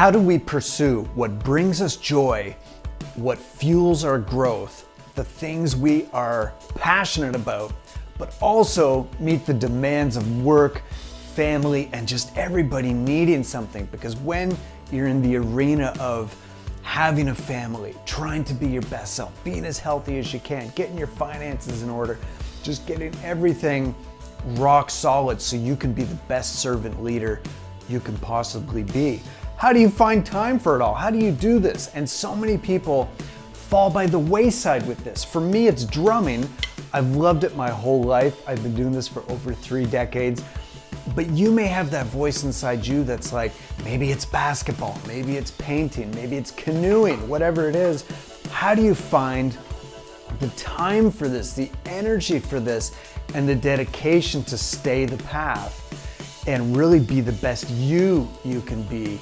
How do we pursue what brings us joy, what fuels our growth, the things we are passionate about, but also meet the demands of work, family, and just everybody needing something? Because when you're in the arena of having a family, trying to be your best self, being as healthy as you can, getting your finances in order, just getting everything rock solid so you can be the best servant leader you can possibly be. How do you find time for it all? How do you do this? And so many people fall by the wayside with this. For me, it's drumming. I've loved it my whole life. I've been doing this for over 3 decades. But you may have that voice inside you that's like, maybe it's basketball, maybe it's painting, maybe it's canoeing, whatever it is. How do you find the time for this, the energy for this, and the dedication to stay the path and really be the best you can be,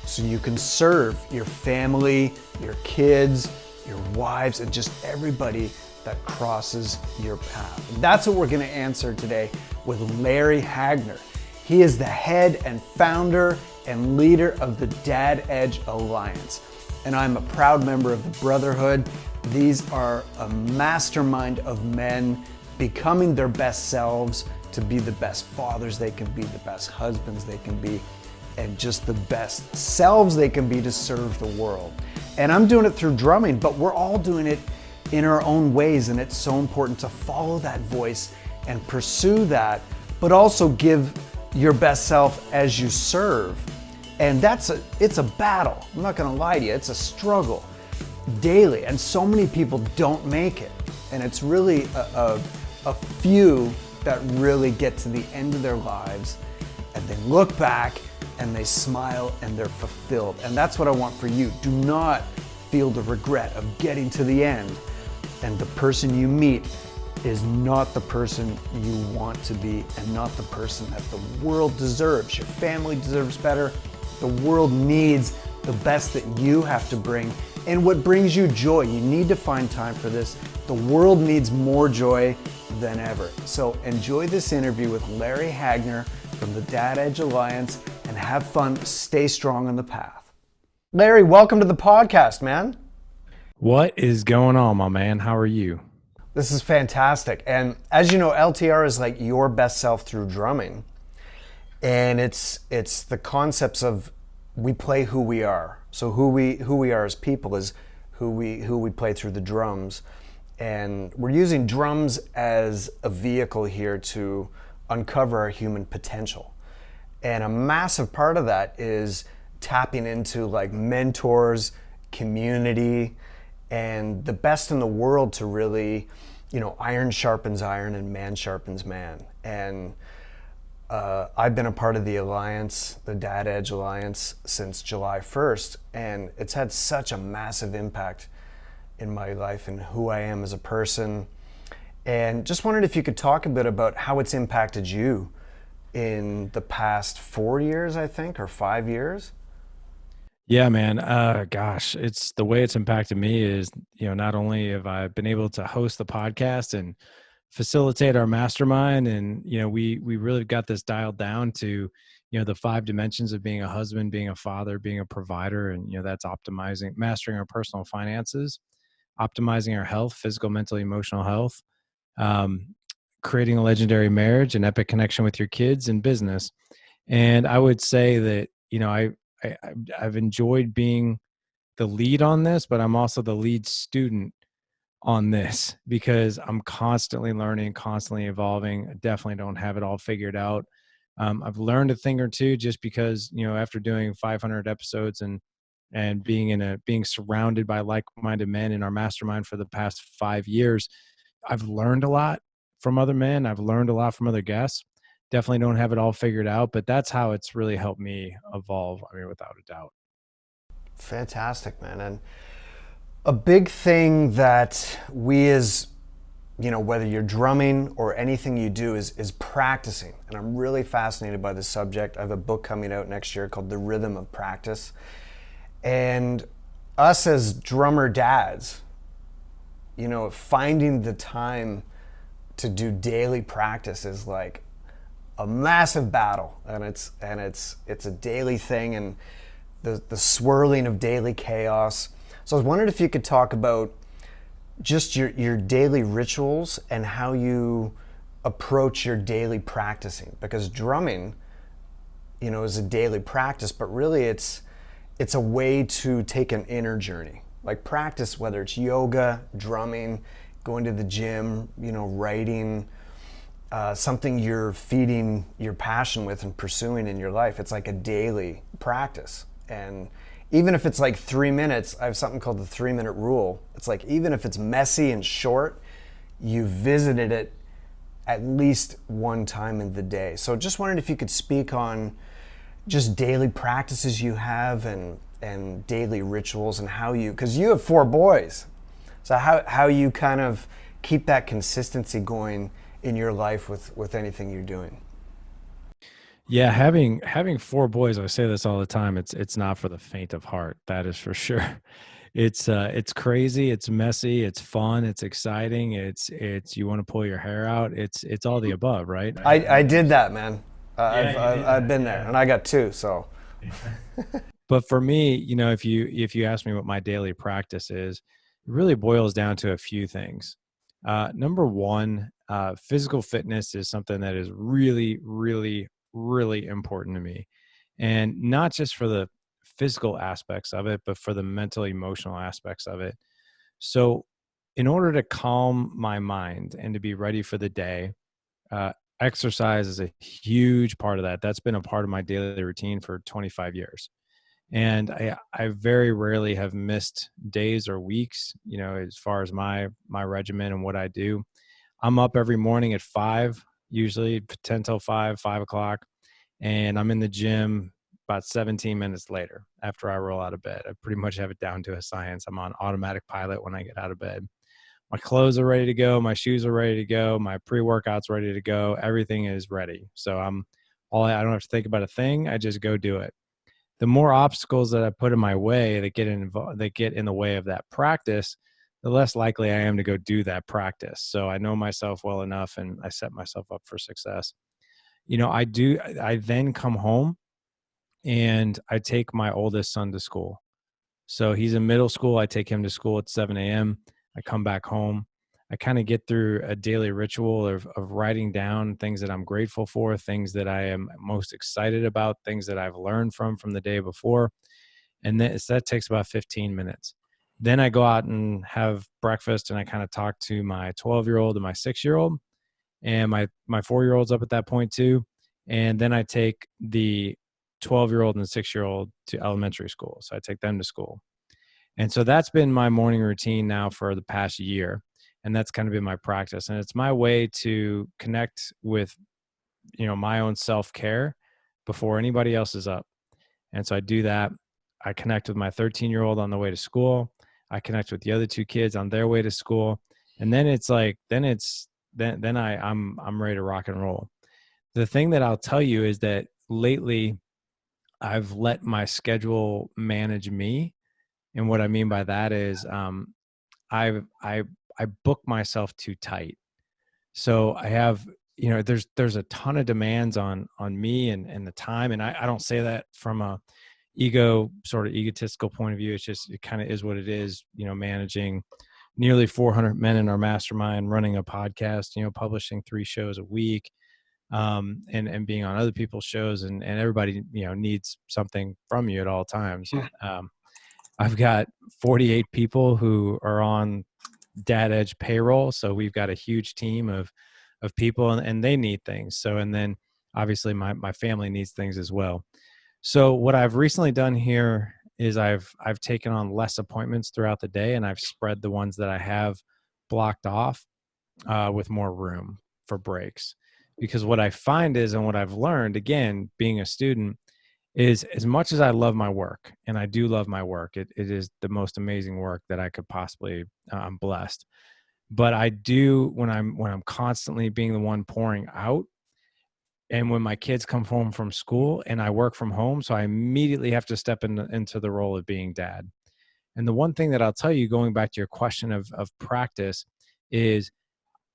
so you can serve your family, your kids, your wives, and just everybody that crosses your path? And that's what we're going to answer today with Larry Hagner. He is the head and founder and leader of the Dad Edge Alliance, and I'm a proud member of the Brotherhood. These are a mastermind of men becoming their best selves to be the best fathers they can be, the best husbands they can be, and just the best selves they can be to serve the world. And I'm doing it through drumming, but we're all doing it in our own ways, and it's so important to follow that voice and pursue that, but also give your best self as you serve. And it's a battle. I'm not gonna lie to you, it's a struggle daily, and so many people don't make it. And it's really a few that really get to the end of their lives and they look back and they smile and they're fulfilled. And that's what I want for you. Do not feel the regret of getting to the end and the person you meet is not the person you want to be and not the person that the world deserves. Your family deserves better. The world needs the best that you have to bring and what brings you joy. You need to find time for this. The world needs more joy than ever. So enjoy this interview with Larry Hagner from the Dad Edge Alliance and have fun. Stay strong on the path. Larry, welcome to the podcast, man. What is going on, my man? How are you? This is fantastic. And as you know, LTR is like your best self through drumming. And it's the concepts of we play who we are. So who we are as people is who we play through the drums. And we're using drums as a vehicle here to uncover our human potential. And a massive part of that is tapping into like mentors, community, and the best in the world to really, iron sharpens iron and man sharpens man. And I've been a part of the Alliance, the Dad Edge Alliance, since July 1st, and it's had such a massive impact in my life and who I am as a person. And just wondered if you could talk a bit about how it's impacted you in the past 4 years, I think, or 5 years. Yeah, man. Gosh, it's the way it's impacted me is, not only have I been able to host the podcast and facilitate our mastermind, and, we really got this dialed down to, the 5 dimensions of being a husband, being a father, being a provider. And, that's mastering our personal finances, optimizing our health, physical, mental, emotional health, creating a legendary marriage, an epic connection with your kids, and business. And I would say that, I've enjoyed being the lead on this, but I'm also the lead student on this because I'm constantly learning, constantly evolving. I definitely don't have it all figured out. I've learned a thing or two just because, after doing 500 episodes and being surrounded by like-minded men in our mastermind for the past 5 years, I've learned a lot from other men. I've learned a lot from other guests. Definitely don't have it all figured out, but that's how it's really helped me evolve. I mean, without a doubt. Fantastic, man. And a big thing that we as, whether you're drumming or anything you do is practicing. And I'm really fascinated by this subject. I have a book coming out next year called The Rhythm of Practice. And us as drummer dads, finding the time to do daily practice is like a massive battle, and it's a daily thing. And the swirling of daily chaos. So I was wondering if you could talk about just your daily rituals and how you approach your daily practicing, because drumming, is a daily practice, but really it's a way to take an inner journey. Like practice, whether it's yoga, drumming, going to the gym, writing, something you're feeding your passion with and pursuing in your life. It's like a daily practice. And even if it's like 3 minutes, I have something called the 3-minute rule. It's like, even if it's messy and short, you visited it at least one time in the day. So just wondered if you could speak on just daily practices you have and daily rituals, and how you, because you have 4 boys, so how you kind of keep that consistency going in your life with anything you're doing. Yeah, having 4 boys, I say this all the time. It's not for the faint of heart. That is for sure. It's crazy. It's messy. It's fun. It's exciting. It's you want to pull your hair out. It's all the above, right? I did that, man. I've been Yeah. there, and I got 2. So But for me, if you ask me what my daily practice is, it really boils down to a few things. Number one, physical fitness is something that is really, really, really important to me, and not just for the physical aspects of it, but for the mental, emotional aspects of it. So, in order to calm my mind and to be ready for the day, uh, exercise is a huge part of that. That's been a part of my daily routine for 25 years. And I very rarely have missed days or weeks, as far as my regimen and what I do. I'm up every morning at 5, usually 10 till 5 o'clock, and I'm in the gym about 17 minutes later after I roll out of bed. I pretty much have it down to a science. I'm on automatic pilot when I get out of bed. My clothes are ready to go. My shoes are ready to go. My pre-workout's ready to go. Everything is ready. So I don't have to think about a thing. I just go do it. The more obstacles that I put in my way that get in the way of that practice, the less likely I am to go do that practice. So I know myself well enough, and I set myself up for success. I then come home and I take my oldest son to school. So he's in middle school. I take him to school at 7 a.m. I come back home. I kind of get through a daily ritual of writing down things that I'm grateful for, things that I am most excited about, things that I've learned from the day before. And that takes about 15 minutes. Then I go out and have breakfast, and I kind of talk to my 12-year-old and my 6-year-old, and my 4-year-old's up at that point too. And then I take the 12-year-old and the 6-year-old to elementary school. So I take them to school. And so that's been my morning routine now for the past year. And that's kind of been my practice. And it's my way to connect with, my own self-care before anybody else is up. And so I do that. I connect with my 13-year-old on the way to school. I connect with the other 2 kids on their way to school. And then it's like, I'm ready to rock and roll. The thing that I'll tell you is that lately I've let my schedule manage me. And what I mean by that is, I I book myself too tight. So I have, there's a ton of demands on me and the time. And I don't say that from a egotistical point of view. It's just, it kind of is what it is, managing nearly 400 men in our mastermind, running a podcast, publishing 3 shows a week, and being on other people's shows, and everybody, needs something from you at all times. I've got 48 people who are on Dad Edge payroll. So we've got a huge team of people, and they need things. So, and then obviously my family needs things as well. So what I've recently done here is I've taken on less appointments throughout the day, and I've spread the ones that I have blocked off with more room for breaks. Because what I find is, and what I've learned, again, being a student, is as much as I love my work, and I do love my work, it is the most amazing work that I could possibly, I'm blessed. But I do, when I'm constantly being the one pouring out, and when my kids come home from school and I work from home, so I immediately have to step into the role of being dad. And the one thing that I'll tell you, going back to your question of practice, is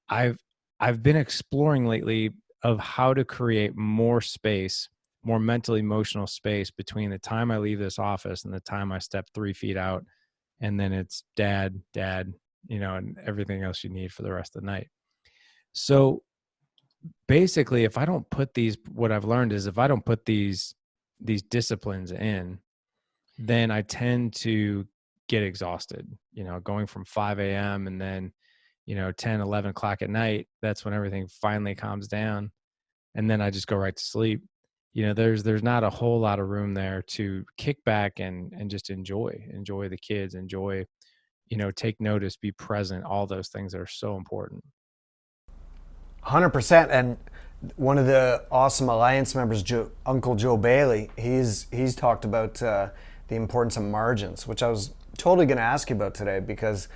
I've I've been exploring lately of how to create more space more mental, emotional space between the time I leave this office and the time I step 3 feet out. And then it's dad, and everything else you need for the rest of the night. So basically, if I don't put what I've learned is if I don't put these disciplines in, then I tend to get exhausted, going from 5 a.m. and then, 10, 11 o'clock at night, that's when everything finally calms down. And then I just go right to sleep. There's not a whole lot of room there to kick back and just enjoy the kids, take notice, be present, all those things that are so important. 100%. And one of the awesome Alliance members, Uncle Joe Bailey, he's talked about the importance of margins, which I was totally going to ask you about today, because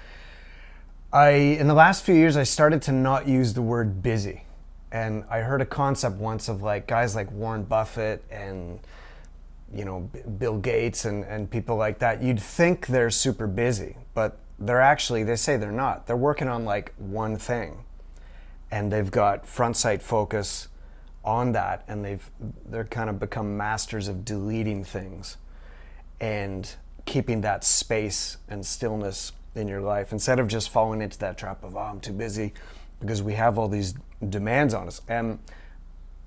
in the last few years, I started to not use the word busy. And I heard a concept once of like guys like Warren Buffett and Bill Gates and people like that. You'd think they're super busy, but they say they're not. They're working on like one thing, and they've got front sight focus on that, and they're kind of become masters of deleting things and keeping that space and stillness in your life, instead of just falling into that trap of, I'm too busy, because we have all these demands on us. And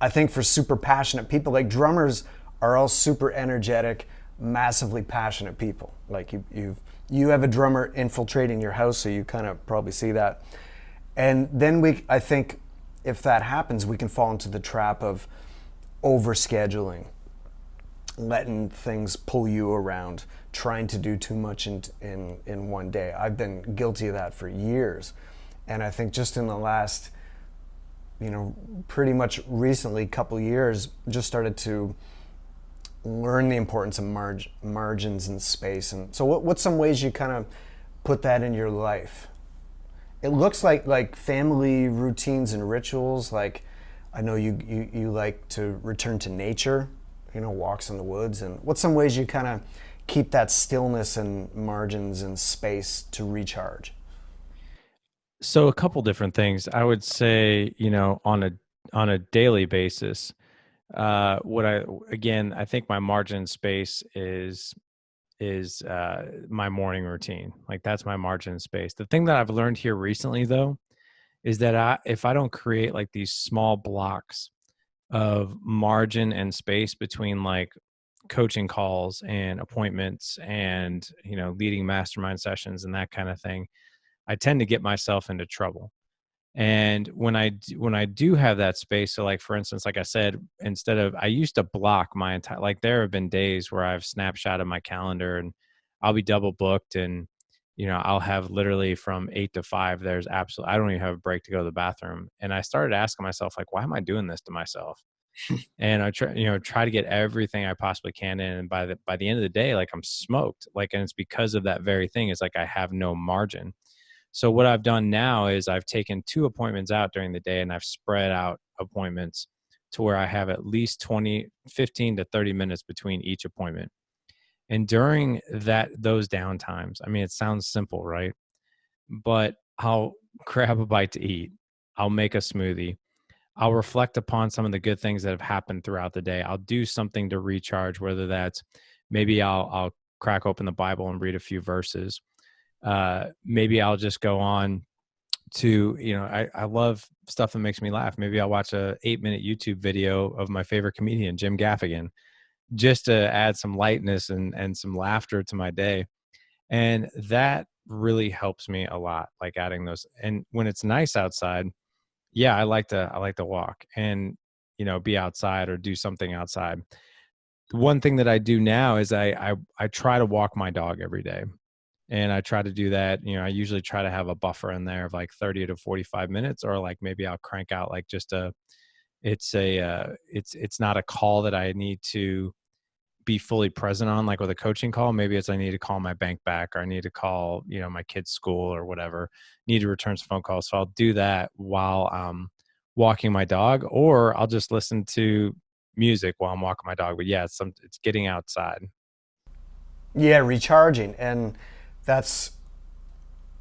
I think for super passionate people, like drummers are all super energetic, massively passionate people. Like you have a drummer infiltrating your house, so you kind of probably see that. And then I think if that happens, we can fall into the trap of overscheduling, letting things pull you around, trying to do too much in one day. I've been guilty of that for years. And I think just in the last, pretty much recently, couple years, just started to learn the importance of margins and space. And so what's some ways you kind of put that in your life? It looks like family routines and rituals. Like, I know you like to return to nature, walks in the woods. And what's some ways you kind of keep that stillness and margins and space to recharge? So a couple different things. I would say, on a daily basis, I think my margin space is my morning routine. Like, that's my margin space. The thing that I've learned here recently, though, is that if I don't create like these small blocks of margin and space between like coaching calls and appointments and, leading mastermind sessions and that kind of thing, I tend to get myself into trouble. And when I do have that space, so like, for instance, like I said, I used to block my entire, like, there have been days where I've snapshotted my calendar and I'll be double booked, and, I'll have literally from 8 to 5, I don't even have a break to go to the bathroom. And I started asking myself, like, why am I doing this to myself? And I try to get everything I possibly can in. And by the end of the day, like, I'm smoked. Like, and it's because of that very thing. It's like I have no margin. So what I've done now is I've taken 2 appointments out during the day, and I've spread out appointments to where I have at least 15 to 30 minutes between each appointment. And during those downtimes, I mean, it sounds simple, right? But I'll grab a bite to eat. I'll make a smoothie. I'll reflect upon some of the good things that have happened throughout the day. I'll do something to recharge, whether that's maybe I'll crack open the Bible and read a few verses. Maybe I'll just go on to, I love stuff that makes me laugh. Maybe I'll watch a 8-minute YouTube video of my favorite comedian, Jim Gaffigan, just to add some lightness and some laughter to my day. And that really helps me a lot, like adding those. And when it's nice outside, yeah, I like to walk and, be outside or do something outside. One thing that I do now is I try to walk my dog every day. And I try to do that. I usually try to have a buffer in there of like 30 to 45 minutes, or like maybe I'll crank out like it's not a call that I need to be fully present on, like with a coaching call. Maybe I need to call my bank back, or I need to call, my kid's school or whatever, need to return some phone calls. So I'll do that while I'm walking my dog, or I'll just listen to music while I'm walking my dog. But yeah, it's getting outside. Yeah, recharging. And that's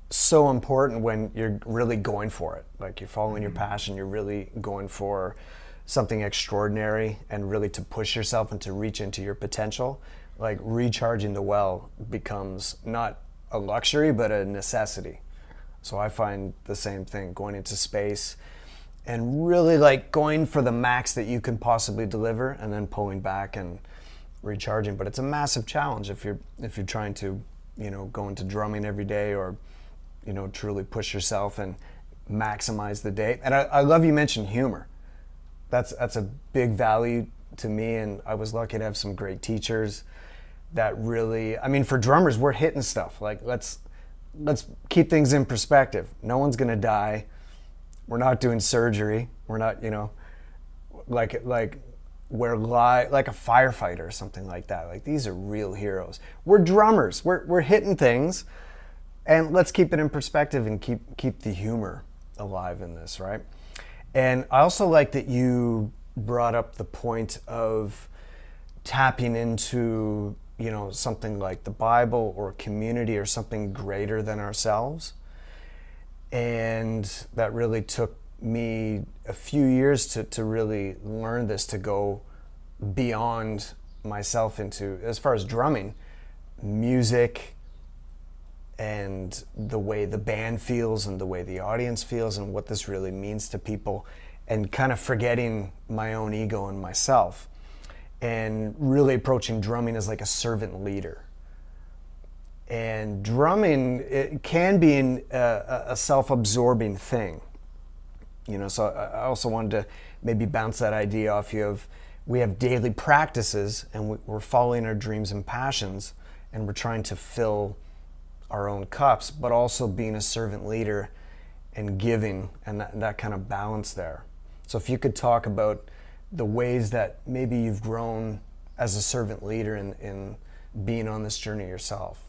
so important when you're really going for it. Like, you're following your passion, you're really going for something extraordinary and really to push yourself and to reach into your potential, like recharging the well becomes not a luxury, but a necessity. So I find the same thing, going into space and really like going for the max that you can possibly deliver and then pulling back and recharging. But it's a massive challenge if you're trying to, go into drumming every day or, truly push yourself and maximize the day. And I love you mentioned humor. That's a big value to me, and I was lucky to have some great teachers that really, for drummers, we're hitting stuff. Like, let's keep things in perspective. No one's gonna die. We're not doing surgery. We're not, like we're like a firefighter or something like that. Like, these are real heroes. We're drummers. We're hitting things, and let's keep it in perspective and keep the humor alive in this, right? And I also like that you brought up the point of tapping into, something like the Bible or community or something greater than ourselves. And that really took me a few years to really learn this, to go beyond myself into, as far as drumming, music and the way the band feels and the way the audience feels and what this really means to people, and kind of forgetting my own ego and myself and really approaching drumming as like a servant leader. And drumming, it can be a self-absorbing thing. So I also wanted to maybe bounce that idea off you of, we have daily practices and we're following our dreams and passions, and we're trying to fill our own cups, but also being a servant leader and giving, and that kind of balance there. So if you could talk about the ways that maybe you've grown as a servant leader in being on this journey yourself.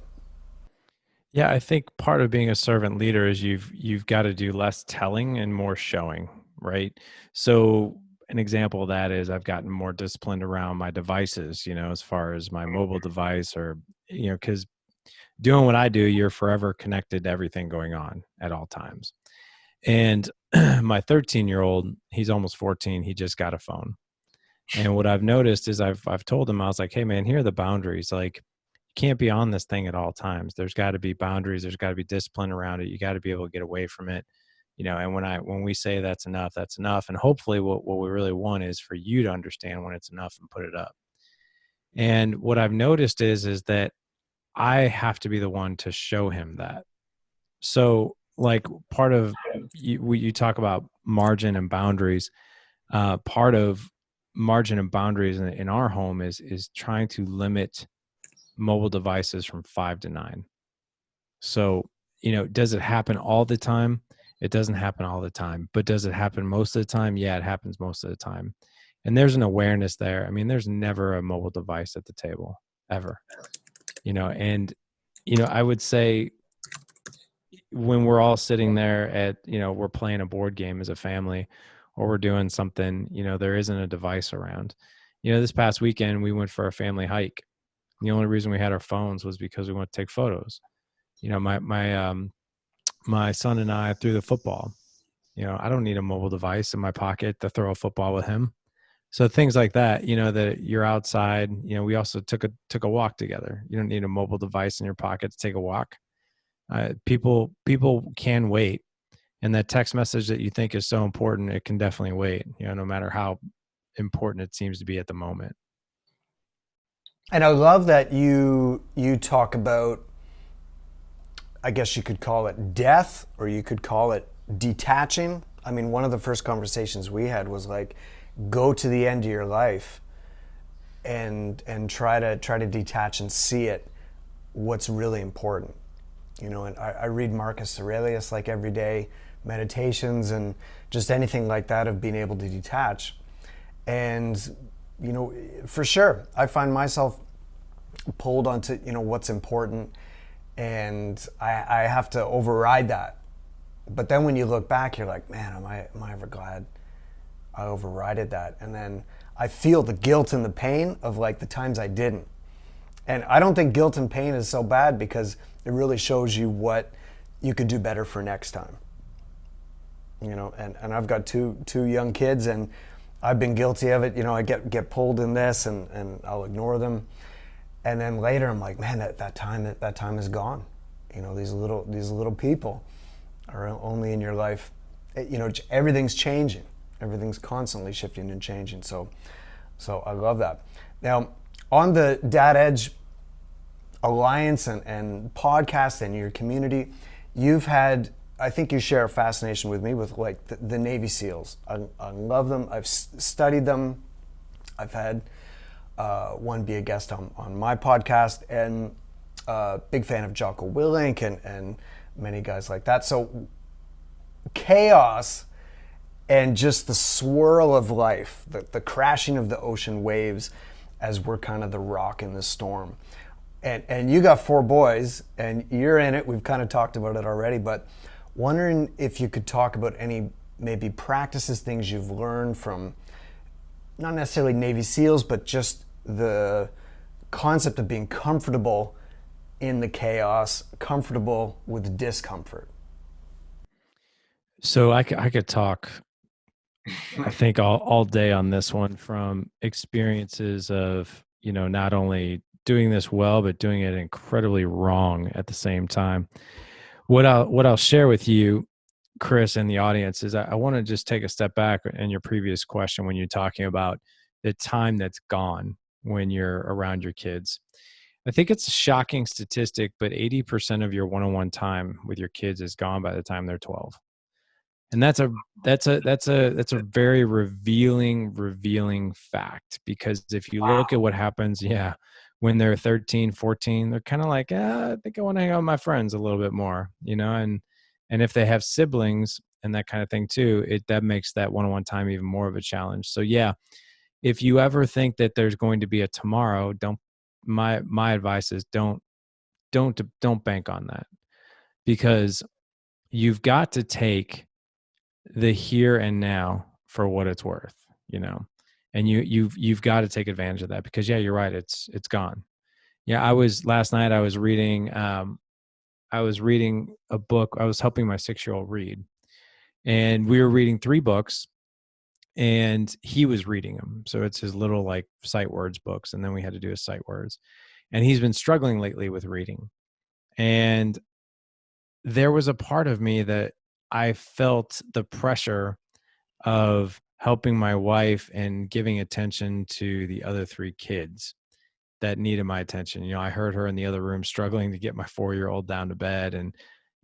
Yeah, I think part of being a servant leader is you've got to do less telling and more showing, right? So an example of that is I've gotten more disciplined around my devices, as far as my mobile device, or, because doing what I do, you're forever connected to everything going on at all times. And my 13-year-old, he's almost 14, he just got a phone. And what I've noticed is I've told him, I was like, hey man, here are the boundaries. Like, you can't be on this thing at all times. There's got to be boundaries. There's got to be discipline around it. You got to be able to get away from it. And when we say that's enough, that's enough. And hopefully what we really want is for you to understand when it's enough and put it up. And what I've noticed is that I have to be the one to show him that. So like, part of you talk about margin and boundaries. Part of margin and boundaries in our home is trying to limit mobile devices from 5 to 9. So, does it happen all the time? It doesn't happen all the time. But does it happen most of the time? Yeah, it happens most of the time. And there's an awareness there. There's never a mobile device at the table, ever. And I would say when we're all sitting there at, we're playing a board game as a family, or we're doing something, there isn't a device around. This past weekend, we went for a family hike. The only reason we had our phones was because we wanted to take photos. My son and I threw the football. I don't need a mobile device in my pocket to throw a football with him. So things like that, that you're outside. We also took a walk together. You don't need a mobile device in your pocket to take a walk. People can wait, and that text message that you think is so important, it can definitely wait. No matter how important it seems to be at the moment. And I love that you talk about, I guess you could call it death, or you could call it detaching. One of the first conversations we had was like, go to the end of your life and try to detach and see it, what's really important. And I read Marcus Aurelius like every day, meditations and just anything like that, of being able to detach. And for sure, I find myself pulled onto, what's important, and I have to override that. But then when you look back, you're like, man, am I ever glad I overrided that? And then I feel the guilt and the pain of like the times I didn't. And I don't think guilt and pain is so bad, because it really shows you what you could do better for next time. And I've got two young kids, and I've been guilty of it. I get pulled in this, and I'll ignore them, and then later I'm like, man, that time is gone. These little people are only in your life. Everything's changing. Everything's constantly shifting and changing. So I love that. Now, on the Dad Edge Alliance and podcast and your community, you've had, I think you share a fascination with me with like the Navy SEALs. I love them. I've studied them. I've had one be a guest on my podcast, and big fan of Jocko Willink and many guys like that. So chaos and just the swirl of life, the crashing of the ocean waves as we're kind of the rock in the storm. And you got 4 boys, and you're in it. We've kind of talked about it already, but wondering if you could talk about any maybe practices, things you've learned from not necessarily Navy SEALs, but just the concept of being comfortable in the chaos, comfortable with discomfort. So I could talk, I think, all day on this one, from experiences of, not only doing this well, but doing it incredibly wrong at the same time. What I'll share with you, Chris, and the audience, is I want to just take a step back in your previous question when you're talking about the time that's gone when you're around your kids. I think it's a shocking statistic, but 80% of your one-on-one time with your kids is gone by the time they're 12. And that's a very revealing fact, because if you look at what happens, when they're 13, 14, they're kind of like, I think I want to hang out with my friends a little bit more, and if they have siblings and that kind of thing too, that makes that one-on-one time even more of a challenge. So if you ever think that there's going to be a tomorrow, my advice is don't bank on that, because you've got to take the here and now for what it's worth, and you've got to take advantage of that, because you're right, it's gone. Last night I was reading a book. I was helping my 6-year-old read, and we were reading 3 books, and he was reading them. So it's his little like sight words books, and then we had to do his sight words, and he's been struggling lately with reading. And there was a part of me that I felt the pressure of helping my wife and giving attention to the other 3 kids that needed my attention. I heard her in the other room struggling to get my 4-year-old down to bed. And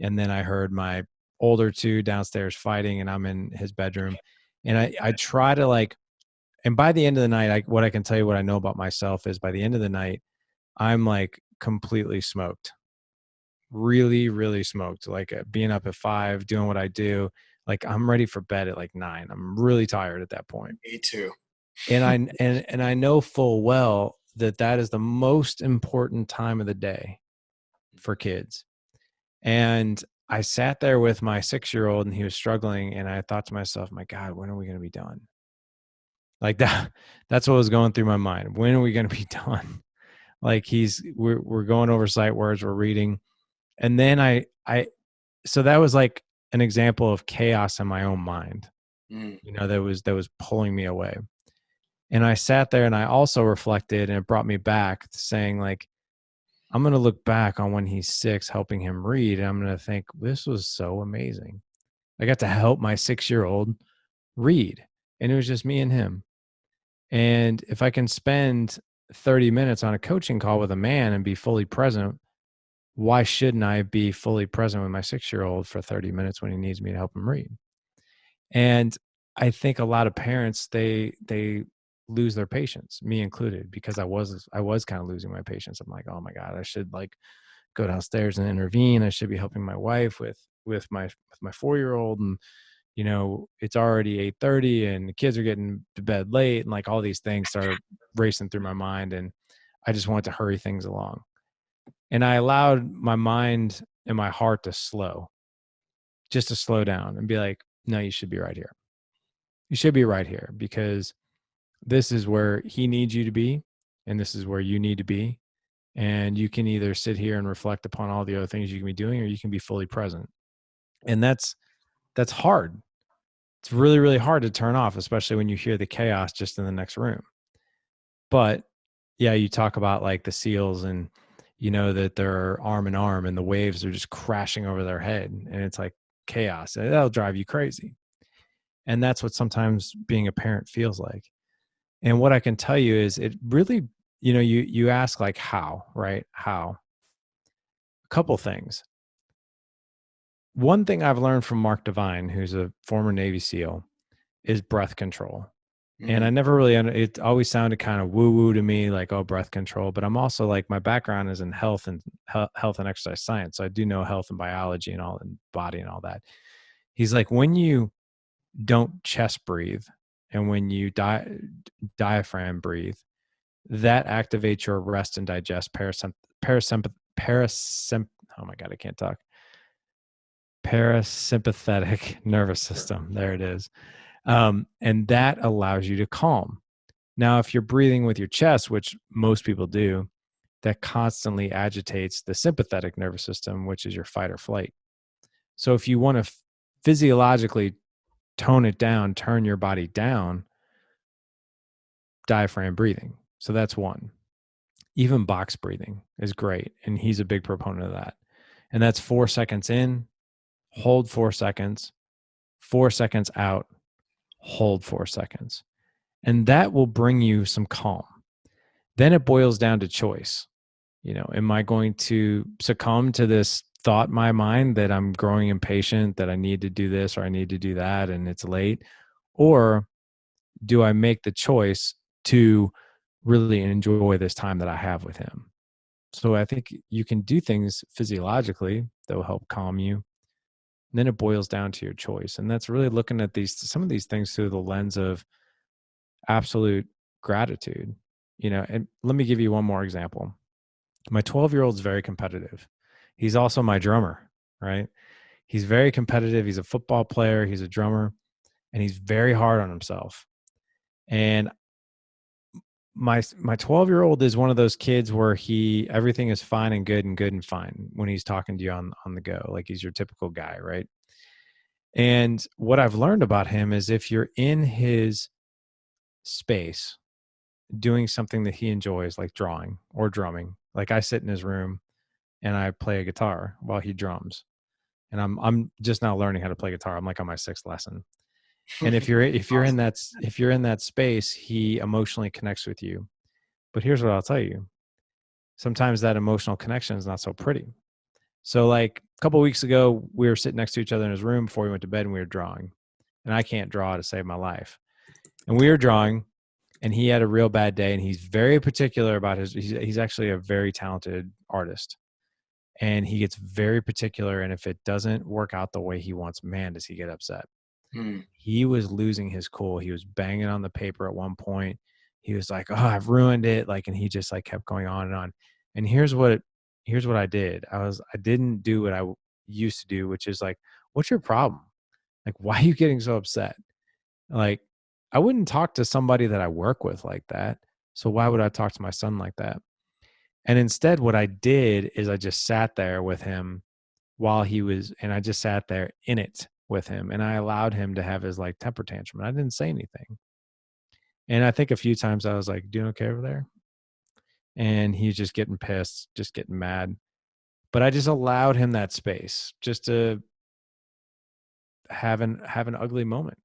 then I heard my older 2 downstairs fighting, and I'm in his bedroom. And I try to and by the end of the night, what I can tell you, what I know about myself is, by the end of the night, I'm like completely smoked. Really, really smoked. Being up at 5, doing what I do, I'm ready for bed at 9. I'm really tired at that point. Me too. And I know full well that is the most important time of the day for kids. And I sat there with my 6-year-old, and he was struggling, and I thought to myself, my God, when are we going to be done? That's what was going through my mind. When are we going to be done? We're going over sight words, we're reading. And then so that was like an example of chaos in my own mind, that was pulling me away. And I sat there, and I also reflected, and it brought me back to saying, I'm going to look back on when he's 6, helping him read, and I'm going to think, this was so amazing. I got to help my 6-year-old read, and it was just me and him. And if I can spend 30 minutes on a coaching call with a man and be fully present, why shouldn't I be fully present with my 6-year-old for 30 minutes when he needs me to help him read? And I think a lot of parents, they lose their patience, me included, because I was kind of losing my patience. I'm like, oh my God, I should go downstairs and intervene. I should be helping my wife with my 4-year-old, and it's already 8:30, and the kids are getting to bed late, and all these things started racing through my mind, and I just wanted to hurry things along. And I allowed my mind and my heart to slow down and be like, no, you should be right here. You should be right here, because this is where he needs you to be, and this is where you need to be. And you can either sit here and reflect upon all the other things you can be doing, or you can be fully present. And that's hard. It's really, really hard to turn off, especially when you hear the chaos just in the next room. But yeah, you talk about like the SEALs and, you know, that they're arm in arm and the waves are just crashing over their head and it's like chaos. That'll drive you crazy. And that's what sometimes being a parent feels like. And what I can tell you is it really, you know, you ask like how, right? How? A couple things. One thing I've learned from Mark Devine, who's a former Navy SEAL, is breath control. And I never really, it always sounded kind of woo woo to me, like, oh, breath control. But I'm also like, my background is in health and exercise science. So I do know health and biology and all, and body and all that. He's like, when you don't chest breathe and when you diaphragm breathe, that activates your rest and digest oh my God, I can't talk. Parasympathetic nervous system. There it is. And that allows you to calm. Now, if you're breathing with your chest, which most people do, that constantly agitates the sympathetic nervous system, which is your fight or flight. So if you want to physiologically tone it down, turn your body down, diaphragm breathing. So that's one. Even box breathing is great. And he's a big proponent of that. And that's 4 seconds in, hold 4 seconds, 4 seconds out, hold 4 seconds. And that will bring you some calm. Then it boils down to choice. You know, am I going to succumb to this thought in my mind that I'm growing impatient, that I need to do this or I need to do that and it's late? Or do I make the choice to really enjoy this time that I have with him? So I think you can do things physiologically that will help calm you. And then it boils down to your choice. And that's really looking at some of these things through the lens of absolute gratitude. You know, and let me give you one more example. My 12-year-old is very competitive. He's also my drummer, right? He's very competitive. He's a football player. He's a drummer, and he's very hard on himself. And my 12-year-old is one of those kids where everything is fine and good and fine when he's talking to you on the go. Like he's your typical guy, right? And what I've learned about him is if you're in his space doing something that he enjoys, like drawing or drumming, like I sit in his room and I play a guitar while he drums. And I'm just now learning how to play guitar. I'm like on my 6th lesson. And if you're in that space, he emotionally connects with you. But here's what I'll tell you. Sometimes that emotional connection is not so pretty. So like a couple of weeks ago, we were sitting next to each other in his room before we went to bed and we were drawing. And I can't draw to save my life. And we were drawing and he had a real bad day and he's very particular about he's actually a very talented artist. And he gets very particular. And if it doesn't work out the way he wants, man, does he get upset. He was losing his cool. He was banging on the paper at one point. He was like, oh, I've ruined it. Like, and he just like kept going on and on. And here's what I did. I didn't do what I used to do, which is like, what's your problem? Like, why are you getting so upset? Like, I wouldn't talk to somebody that I work with like that. So why would I talk to my son like that? And instead, what I did is I just sat there with him and I just sat there in it with him and I allowed him to have his like temper tantrum. And I didn't say anything. And I think a few times I was like, doing okay over there? And he's just getting pissed, just getting mad. But I just allowed him that space just to have an ugly moment.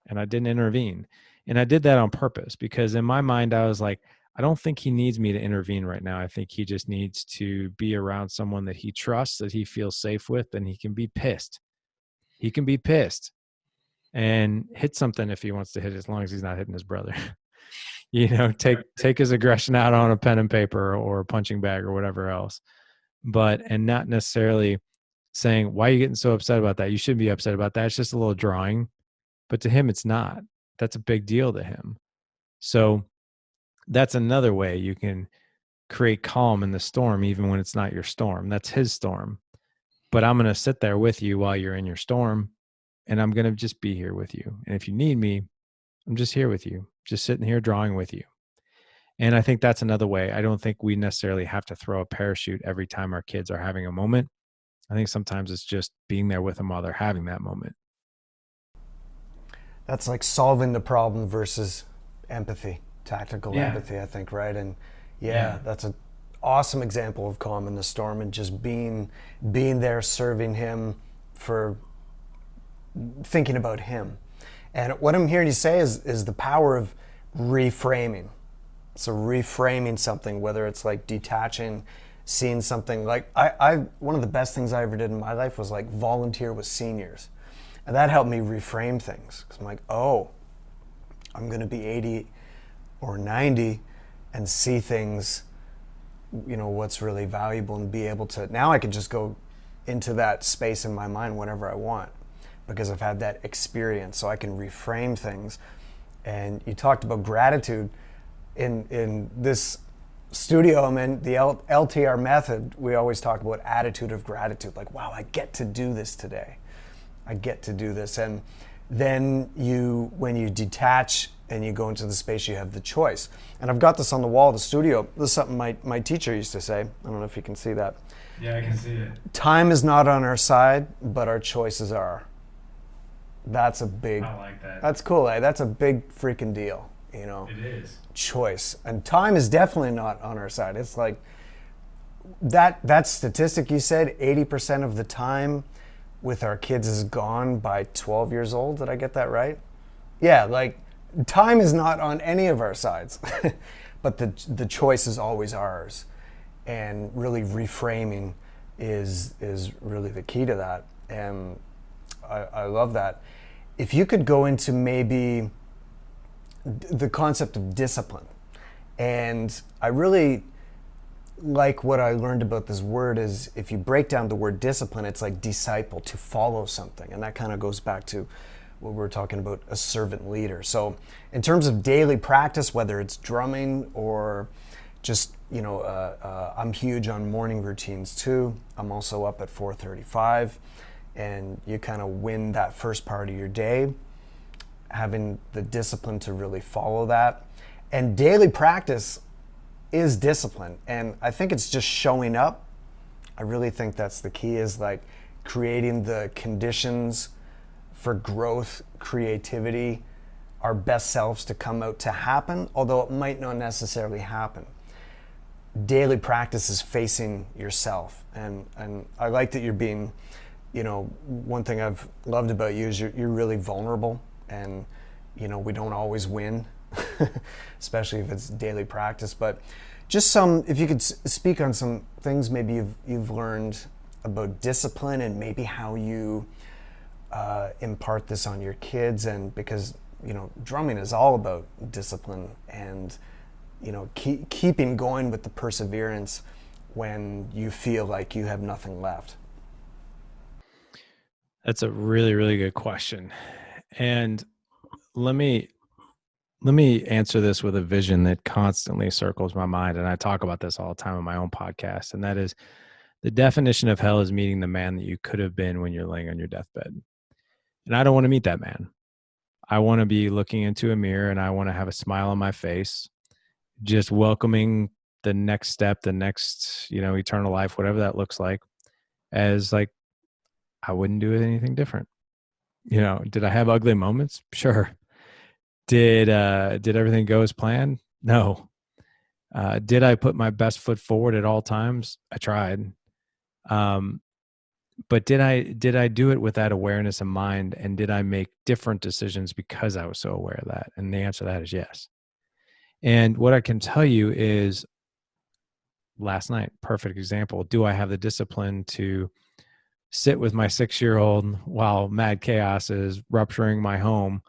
And I didn't intervene. And I did that on purpose because in my mind, I was like, I don't think he needs me to intervene right now. I think he just needs to be around someone that he trusts, that he feels safe with, and he can be pissed. He can be pissed and hit something if he wants to hit, as long as he's not hitting his brother. You know, take his aggression out on a pen and paper or a punching bag or whatever else. And not necessarily saying, why are you getting so upset about that? You shouldn't be upset about that. It's just a little drawing. But to him, it's not. That's a big deal to him. So that's another way you can create calm in the storm, even when it's not your storm. That's his storm. But I'm going to sit there with you while you're in your storm, and I'm going to just be here with you. And if you need me, I'm just here with you, just sitting here drawing with you. And I think that's another way. I don't think we necessarily have to throw a parachute every time our kids are having a moment. I think sometimes it's just being there with them while they're having that moment. That's like solving the problem versus empathy, tactical Yeah. empathy, I think, right? And Yeah. yeah, that's an awesome example of calm in the storm and just being there, serving him, for thinking about him. And what I'm hearing you say is the power of reframing. So reframing something, whether it's like detaching, seeing something like I one of the best things I ever did in my life was like volunteer with seniors. And that helped me reframe things. Because I'm like, oh, I'm going to be 80 or 90 and see things, what's really valuable, and be able to, now I can just go into that space in my mind whenever I want because I've had that experience. So I can reframe things. And you talked about gratitude. In this studio I'm in, the LTR method, we always talk about attitude of gratitude. Like, wow, I get to do this today. I get to do this. And then when you detach and you go into the space, you have the choice. And I've got this on the wall of the studio. This is something my teacher used to say. I don't know if you can see that. Yeah, I can see it. Time is not on our side, but our choices are. That's a big, I like that. that's cool. That's a big freaking deal, It is. choice. And time is definitely not on our side. It's like that statistic you said, 80% of the time with our kids is gone by 12 years old. Did I get that right? Yeah, like time is not on any of our sides, but the choice is always ours. And really reframing is really the key to that. And I love that. If you could go into maybe the concept of discipline, and I really like what I learned about this word is if you break down the word discipline, it's like disciple, to follow something. And that kind of goes back to what we were talking about, a servant leader. So in terms of daily practice, whether it's drumming or just, I'm huge on morning routines too. I'm also up at 4:35, and you kind of win that first part of your day, having the discipline to really follow that. And daily practice is discipline. And I think it's just showing up. I really think that's the key, is like creating the conditions for growth, creativity, our best selves to come out to happen, although it might not necessarily happen. Daily practice is facing yourself. And I like that you're being, one thing I've loved about you is you're really vulnerable, and, we don't always win, especially if it's daily practice. But just if you could speak on some things maybe you've learned about discipline, and maybe how you impart this on your kids. And because, drumming is all about discipline, and, keeping going with the perseverance when you feel like you have nothing left. That's a really, really good question. And let me answer this with a vision that constantly circles my mind. And I talk about this all the time on my own podcast. And that is, the definition of hell is meeting the man that you could have been when you're laying on your deathbed. And I don't want to meet that man. I want to be looking into a mirror, and I want to have a smile on my face, just welcoming the next step, the next, eternal life, whatever that looks like, as like, I wouldn't do anything different. Did I have ugly moments? Sure. Did everything go as planned? No. Did I put my best foot forward at all times? I tried. But did I do it with that awareness in mind? And did I make different decisions because I was so aware of that? And the answer to that is yes. And what I can tell you is, last night, perfect example. Do I have the discipline to sit with my 6-year-old while mad chaos is rupturing my home,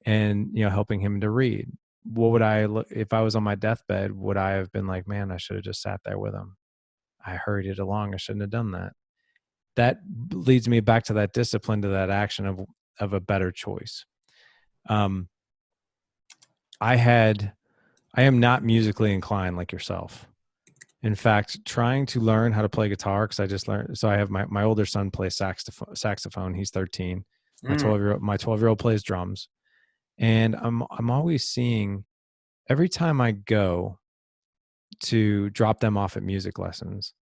and, helping him to read? What would if I was on my deathbed, would I have been like, man, I should have just sat there with him. I hurried it along. I shouldn't have done that. That leads me back to that discipline, to that action of a better choice. I am not musically inclined like yourself. In fact, trying to learn how to play guitar, because I just learned. So I have my older son plays saxophone. He's 13. My 12-year-old plays drums. And I'm always seeing, every time I go to drop them off at music lessons,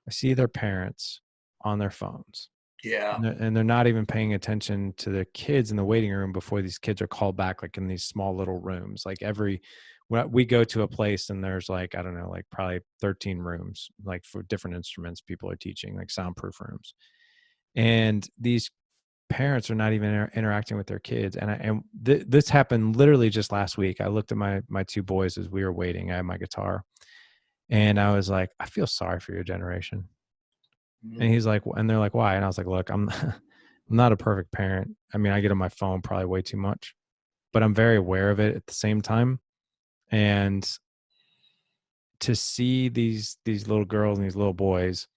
I see their parents on their phones. Yeah. And they're not even paying attention to the kids in the waiting room before these kids are called back, like in these small little rooms. Like when we go to a place and there's like, I don't know, like probably 13 rooms, like for different instruments people are teaching, like soundproof rooms. And these parents are not even interacting with their kids. And this happened literally just last week. I looked at my two boys as we were waiting. I had my guitar and I was like, I feel sorry for your generation. And he's like, and they're like, why? And I was like, look, I'm I'm not a perfect parent. I mean, I get on my phone probably way too much, but I'm very aware of it at the same time. And to see these little girls and these little boys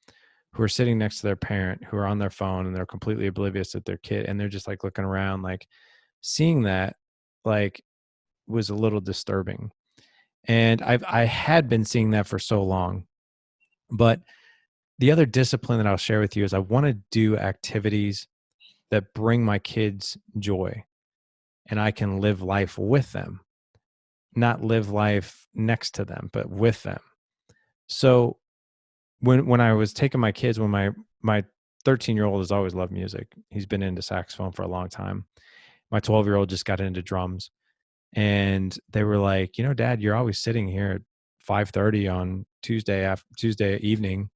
who are sitting next to their parent, who are on their phone and they're completely oblivious that their kid, and they're just like looking around, like seeing that, like was a little disturbing. And I had been seeing that for so long, but the other discipline that I'll share with you is I want to do activities that bring my kids joy and I can live life with them, not live life next to them, but with them. So when I was taking my kids, when my 13-year-old has always loved music. He's been into saxophone for a long time. My 12-year-old just got into drums, and they were like, you know, Dad, you're always sitting here at 5:30 on Tuesday evening,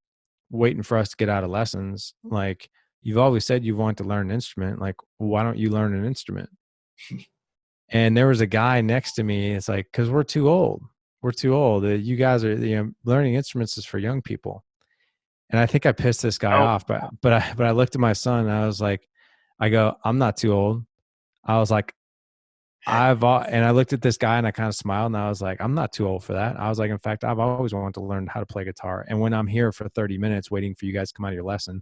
waiting for us to get out of lessons. Like, you've always said you want to learn an instrument. Like, why don't you learn an instrument? And there was a guy next to me. It's like, because we're too old. We're too old. You guys are, learning instruments is for young people. And I think I pissed this guy Oh, off, but I looked at my son and I was like, I go, I'm not too old. I was like, and I looked at this guy and I kind of smiled and I was like, I'm not too old for that. I was like, in fact, I've always wanted to learn how to play guitar. And when I'm here for 30 minutes waiting for you guys to come out of your lesson,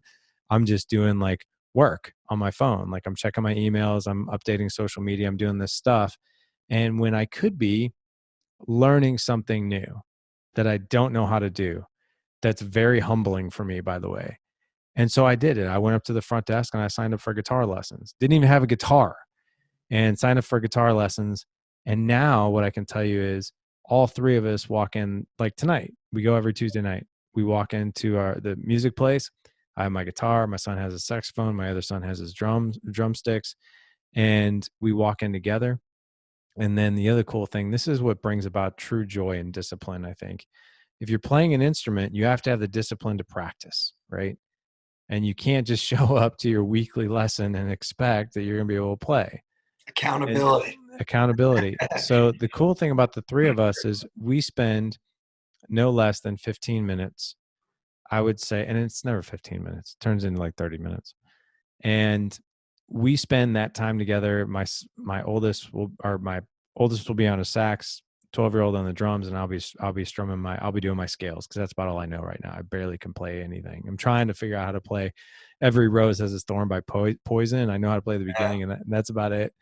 I'm just doing like work on my phone. Like I'm checking my emails, I'm updating social media, I'm doing this stuff. And when I could be learning something new that I don't know how to do, that's very humbling for me, by the way. And so I did it. I went up to the front desk and I signed up for guitar lessons. Didn't even have a guitar, and signed up for guitar lessons. And now what I can tell you is all three of us walk in, like tonight. We go every Tuesday night. We walk into the music place. I have my guitar. My son has a saxophone. My other son has his drumsticks, and we walk in together. And then the other cool thing, this is what brings about true joy and discipline, I think. If you're playing an instrument, you have to have the discipline to practice, right? And you can't just show up to your weekly lesson and expect that you're going to be able to play. And accountability. accountability. So the cool thing about the three of us is we spend no less than 15 minutes, I would say, and it's never 15 minutes, it turns into like 30 minutes. And we spend that time together. My oldest will be on a sax, 12-year-old on the drums, and I'll be doing my scales, because that's about all I know right now. I barely can play anything. I'm trying to figure out how to play Every Rose Has Its Thorn by Poison. I know how to play the beginning, and that's about it.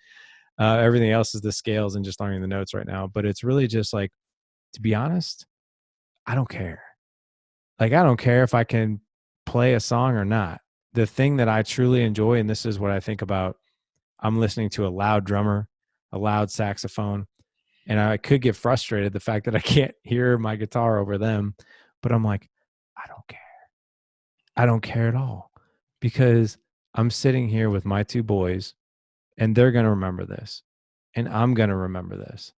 Everything else is the scales and just learning the notes right now. But it's really just like, to be honest, I don't care. Like, I don't care if I can play a song or not. The thing that I truly enjoy, and this is what I think about, I'm listening to a loud drummer, a loud saxophone, and I could get frustrated the fact that I can't hear my guitar over them. But I'm like, I don't care. I don't care at all, because I'm sitting here with my two boys and they're going to remember this, and I'm going to remember this.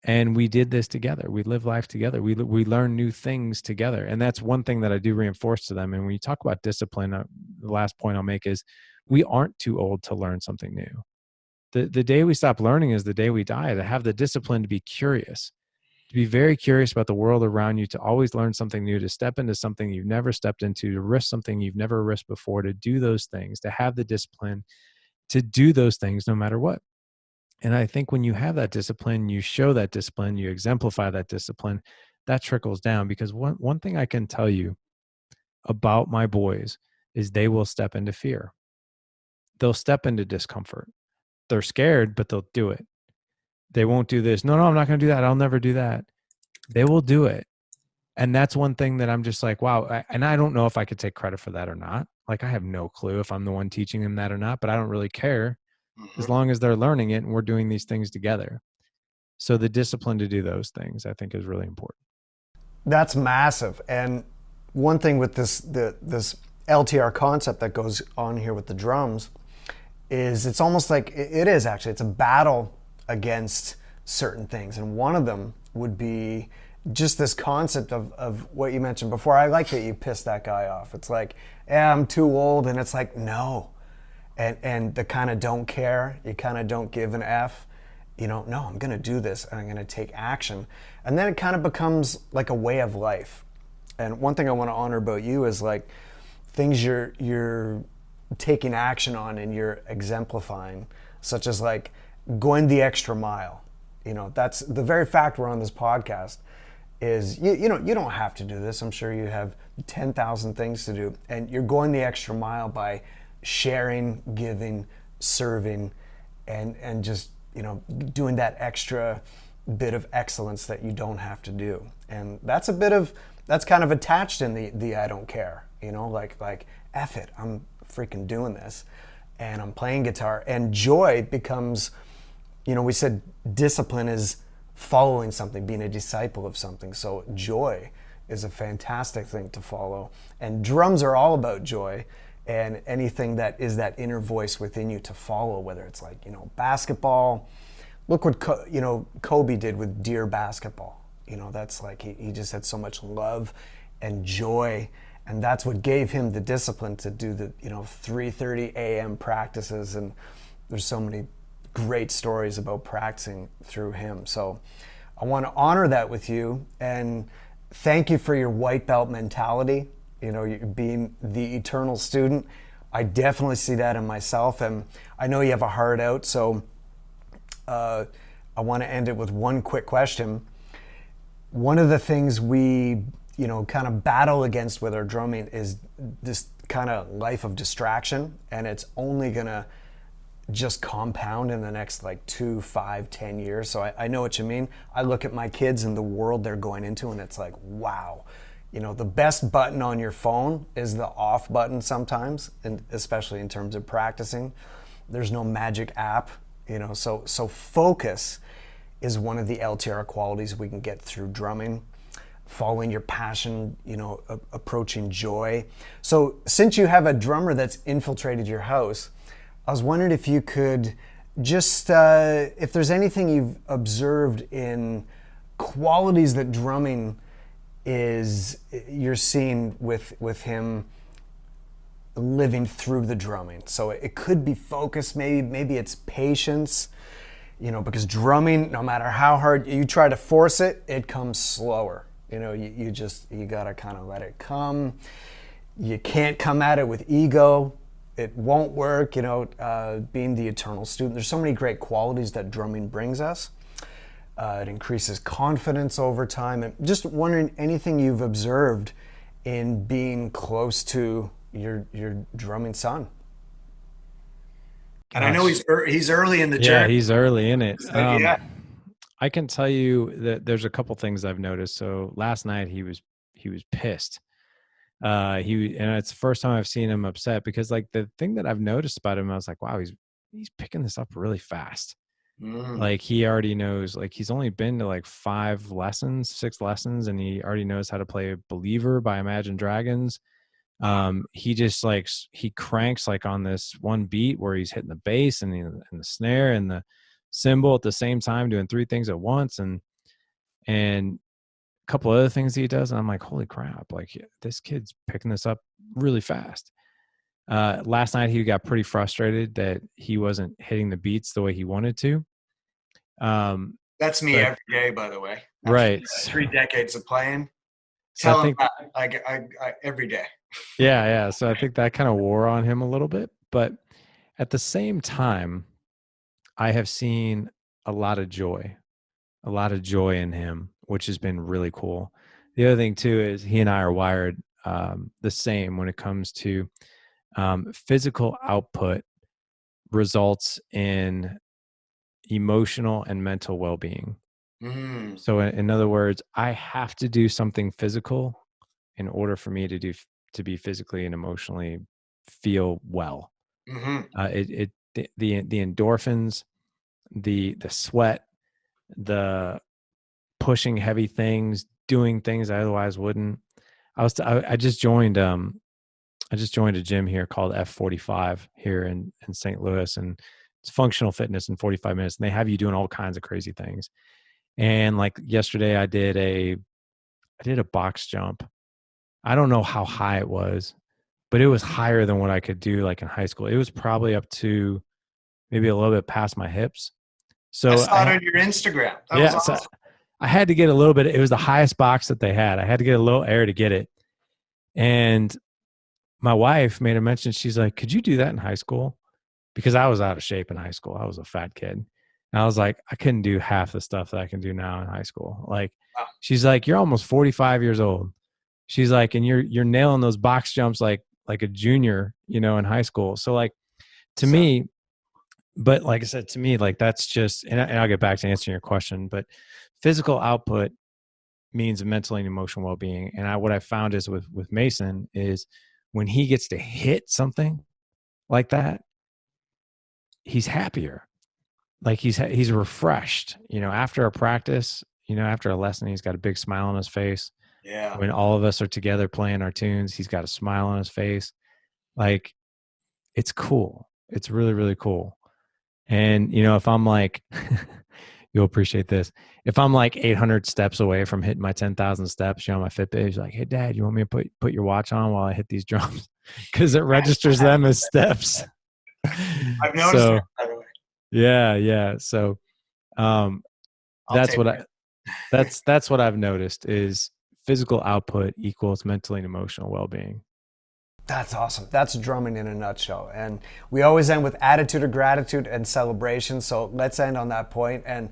And we did this together. We live life together. We learn new things together. And that's one thing that I do reinforce to them. And when you talk about discipline, the last point I'll make is we aren't too old to learn something new. The day we stop learning is the day we die. To have the discipline to be curious, to be very curious about the world around you, to always learn something new, to step into something you've never stepped into, to risk something you've never risked before, to do those things, to have the discipline to do those things no matter what. And I think when you have that discipline, you show that discipline, you exemplify that discipline, that trickles down. Because one thing I can tell you about my boys is they will step into fear. They'll step into discomfort. They're scared, but they'll do it. They won't do this. No, I'm not going to do that. I'll never do that. They will do it. And that's one thing that I'm just like, wow. And I don't know if I could take credit for that or not. Like, I have no clue if I'm the one teaching them that or not, but I don't really care, as long as they're learning it and we're doing these things together. So the discipline to do those things, I think, is really important. That's massive. And one thing with this LTR concept that goes on here with the drums is it's almost like it is actually, it's a battle against certain things. And one of them would be just this concept of what you mentioned before. I like that you pissed that guy off. It's like, yeah, I'm too old. And it's like, no. And the kind of don't care, you kind of don't give an F. You know, no, I'm going to do this and I'm going to take action. And then it kind of becomes like a way of life. And one thing I want to honor about you is like things you're taking action on and you're exemplifying, such as like going the extra mile. You know, that's the very fact we're on this podcast is, you know, you don't have to do this. I'm sure you have 10,000 things to do. And you're going the extra mile by sharing, giving, serving, and just, you know, doing that extra bit of excellence that you don't have to do. And that's kind of attached in the I don't care, you know, like F it, I'm freaking doing this and I'm playing guitar. And joy becomes, you know, we said discipline is following something, being a disciple of something. So joy is a fantastic thing to follow. And drums are all about joy and anything that is that inner voice within you to follow, whether it's like, you know, basketball. Look what Kobe did with Dear Basketball. You know, that's like he just had so much love and joy, and that's what gave him the discipline to do the, you know, 3:30 a.m. practices. And there's so many great stories about practicing through him. So I want to honor that with you and thank you for your white belt mentality. You know, you being the eternal student. I definitely see that in myself, and I know you have a heart out. So I want to end it with one quick question. One of the things we, you know, kind of battle against with our drumming is this kind of life of distraction, and it's only gonna just compound in the next like 2, 5, 10 years. So I know what you mean. I look at my kids and the world they're going into, and it's like, wow. You know, the best button on your phone is the off button sometimes, and especially in terms of practicing. There's no magic app, you know, so focus is one of the LTR qualities we can get through drumming. Following your passion, you know, approaching joy. So since you have a drummer that's infiltrated your house, I was wondering if you could just, if there's anything you've observed in qualities that drumming you're seeing with him living through the drumming. So it could be focus, maybe it's patience, you know, because drumming, no matter how hard you try to force it, it comes slower. You know, you gotta kind of let it come. You can't come at it with ego. It won't work, you know, being the eternal student. There's so many great qualities that drumming brings us. It increases confidence over time. And just wondering anything you've observed in being close to your drumming son. And I know he's early in the journey. Yeah, he's early in it. Yeah. I can tell you that there's a couple things I've noticed. So last night he was pissed. And it's the first time I've seen him upset, because like the thing that I've noticed about him, I was like, wow, he's picking this up really fast. Like he already knows, like he's only been to like 6 lessons, and he already knows how to play Believer by Imagine Dragons. He just like, he cranks like on this one beat where he's hitting the bass and the snare and the cymbal at the same time, doing 3 things at once. And a couple other things he does. And I'm like, holy crap, like this kid's picking this up really fast. Last night he got pretty frustrated that he wasn't hitting the beats the way he wanted to. That's me every day, by the way. Right. 3 decades of playing. So Tell him that I every day. Yeah. So I think that kind of wore on him a little bit. But at the same time, I have seen a lot of joy in him, which has been really cool. The other thing too is he and I are wired the same when it comes to physical output results in emotional and mental well-being. So in other words, I have to do something physical in order for me to be physically and emotionally feel well. The endorphins, the sweat, the pushing heavy things, doing things I otherwise wouldn't. I just joined I just joined a gym here called F45 here in St. Louis, and it's functional fitness in 45 minutes. And they have you doing all kinds of crazy things. And like yesterday I did a box jump. I don't know how high it was, but it was higher than what I could do like in high school. It was probably up to maybe a little bit past my hips. So I saw it on your Instagram. That was awesome. So I had to get a little bit. It was the highest box that they had. I had to get a little air to get it. And my wife made a mention. She's like, "Could you do that in high school?" Because I was out of shape in high school. I was a fat kid. And I was like, I couldn't do half the stuff that I can do now in high school. Like, she's like, "You're almost 45 years old." She's like, "And you're nailing those box jumps like a junior, in high school." So like, to me, but like I said, to me, like that's just, and I'll get back to answering your question, but physical output means mental and emotional well-being. And what I found is with Mason is when he gets to hit something like that, he's happier. Like he's refreshed, after a practice, after a lesson, he's got a big smile on his face. Yeah. When all of us are together playing our tunes, he's got a smile on his face. Like, it's cool. It's really, really cool. And, if I'm like, you'll appreciate this. If I'm like 800 steps away from hitting my 10,000 steps, my Fitbit is like, "Hey Dad, you want me to put your watch on while I hit these drums?" Cause it registers them as steps. I've noticed that, by the way. Yeah. So, that's what I've noticed is physical output equals mentally and emotional well-being. That's awesome. That's drumming in a nutshell. And we always end with attitude of gratitude and celebration. So let's end on that point. And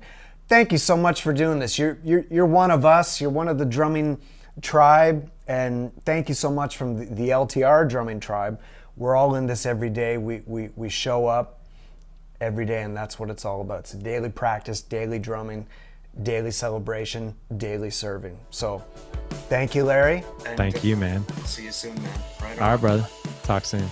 thank you so much for doing this. You're one of us. You're one of the drumming tribe. And thank you so much from the LTR drumming tribe. We're all in this every day. We show up every day, and that's what it's all about. It's a daily practice, daily drumming, daily celebration, daily serving. So thank you, Larry. Thank you, man. See you soon, man. All right, brother. Talk soon.